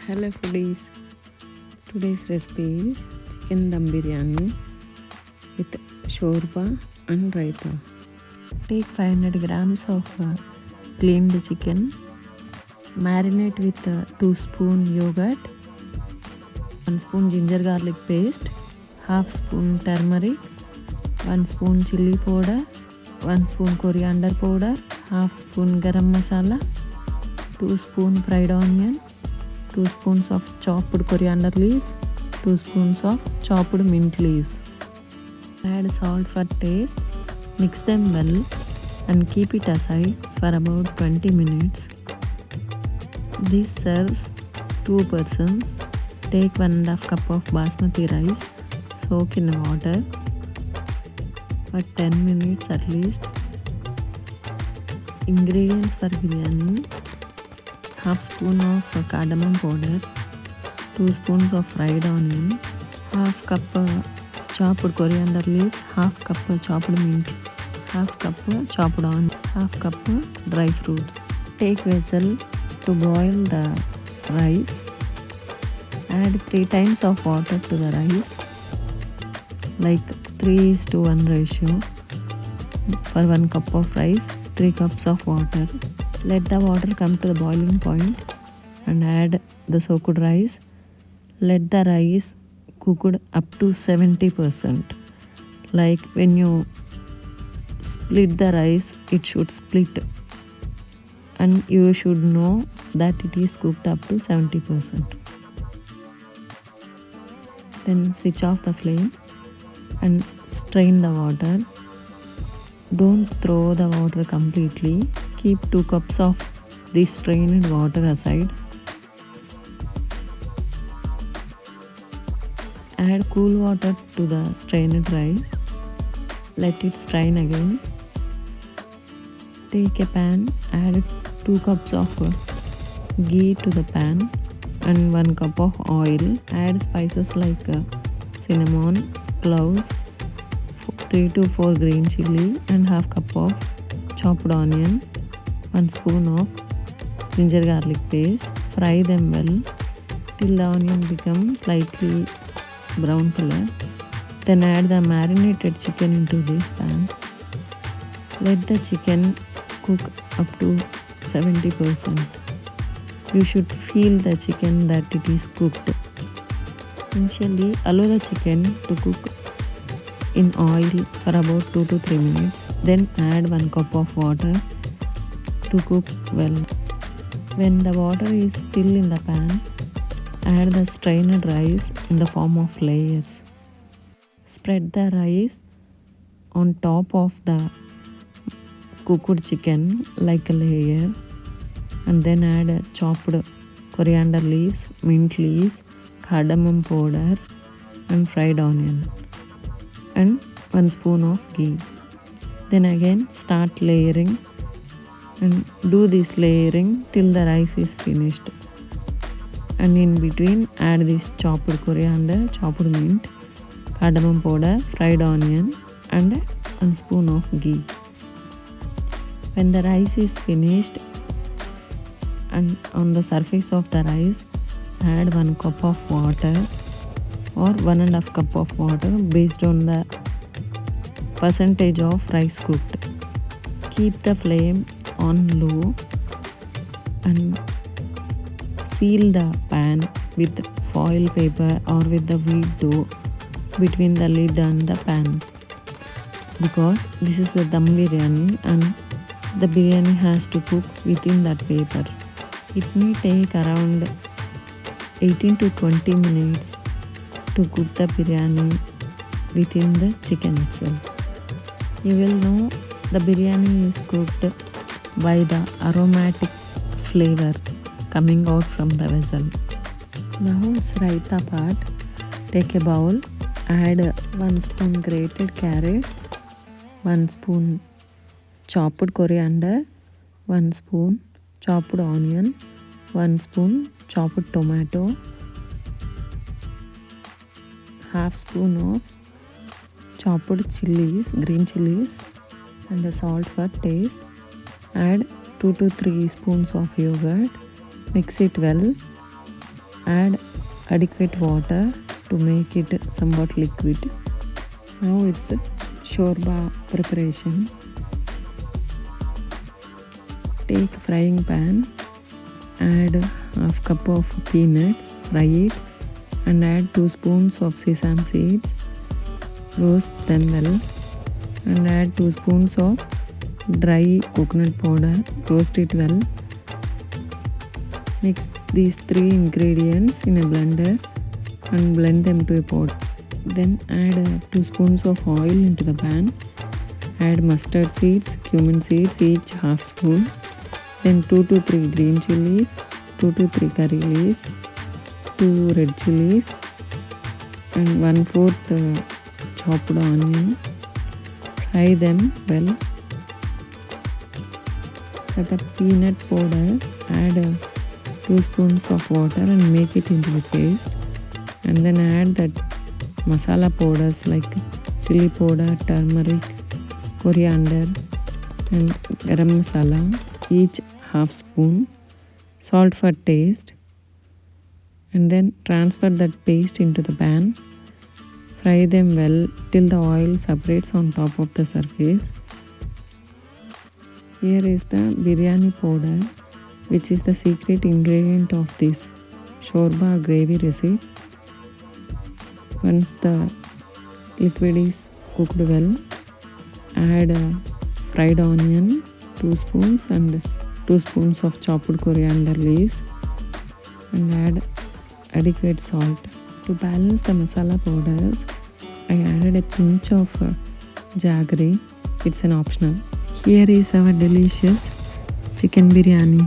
Hello foodies, today's recipe is chicken dum biryani with shorba and raita. Take 500 grams of cleaned chicken, marinate with 2 spoon yogurt, 1 spoon ginger garlic paste, half spoon turmeric, 1 spoon chili powder, 1 spoon coriander powder, half spoon garam masala, 2 spoon fried onion, 2 spoons of chopped coriander leaves, 2 spoons of chopped mint leaves. Add salt for taste, mix them well and keep it aside for about 20 minutes. This serves 2 persons. Take 1.5 cup of basmati rice, soak in water for 10 minutes at least. Ingredients for biryani: half spoon of cardamom powder, 2 spoons of fried onion, half cup chopped coriander leaves, half cup chopped mint, half cup chopped onion, half cup dry fruits. Take vessel to boil the rice. Add 3 times of water to the rice, like 3:1 ratio. For 1 cup of rice, 3 cups of water. Let the water come to the boiling point and add the soaked rice. Let the rice cooked up to 70%. Like when you split the rice, it should split, and you should know that it is cooked up to 70%. Then switch off the flame and strain the water. Don't throw the water completely. Keep 2 cups of this strained water aside. Add cool water to the strained rice. Let it strain again. Take a pan, add 2 cups of ghee to the pan and 1 cup of oil. Add spices like cinnamon, cloves, 3 to 4 green chili and half cup of chopped onion, 1 spoon of ginger garlic paste. Fry them well till the onion becomes slightly brown color. Then add the marinated chicken into this pan. Let the chicken cook up to 70%. You should feel the chicken that it is cooked. Initially, allow the chicken to cook in oil for about 2 to 3 minutes. Then add 1 cup of water to cook well. When the water is still in the pan, add the strained rice in the form of layers. Spread the rice on top of the cooked chicken like a layer, and then add chopped coriander leaves, mint leaves, cardamom powder and fried onion and 1 spoon of ghee. Then again start layering and do this layering till the rice is finished. And in between add this chopped coriander, chopped mint, cardamom powder, fried onion and 1 spoon of ghee. When the rice is finished, and on the surface of the rice add 1 cup of water or 1.5 cup of water based on the percentage of rice cooked. Keep the flame on low and seal the pan with foil paper or with the wheat dough between the lid and the pan, because this is the dum biryani and the biryani has to cook within that paper. It may take around 18 to 20 minutes to cook the biryani within the chicken itself. You will know the biryani is cooked by the aromatic flavor coming out from the vessel. Now it's raita part. Take a bowl, add 1 spoon grated carrot, 1 spoon chopped coriander, 1 spoon chopped onion, 1 spoon chopped tomato, half spoon of chopped chilies, green chilies and salt for taste. Add 2 to 3 spoons of yogurt. Mix it well Add adequate water to make it somewhat liquid. Now it's shorba preparation. Take frying pan, add half cup of peanuts, fry it, and add 2 spoons of sesame seeds. Roast them well and add 2 spoons of dry coconut powder. Roast it well. Mix these 3 ingredients in a blender and blend them to a pot. Then add 2 spoons of oil into the pan. Add mustard seeds, cumin seeds, each half spoon. Then 2 to 3 green chilies, 2 to 3 curry leaves, 2 red chilies, and 1/4 chopped onion. Fry them well. For the peanut powder, add 2 spoons of water and make it into a paste. And then add that masala powders like chili powder, turmeric, coriander, and garam masala, each half spoon. Salt for taste. And then transfer that paste into the pan. Fry them well till the oil separates on top of the surface. Here is the biryani powder, which is the secret ingredient of this Shorba Gravy recipe. Once the liquid is cooked well, add fried onion 2 spoons and 2 spoons of chopped coriander leaves, and add adequate salt. To balance the masala powders, I added a pinch of jaggery. It's an optional. Here is our delicious chicken biryani.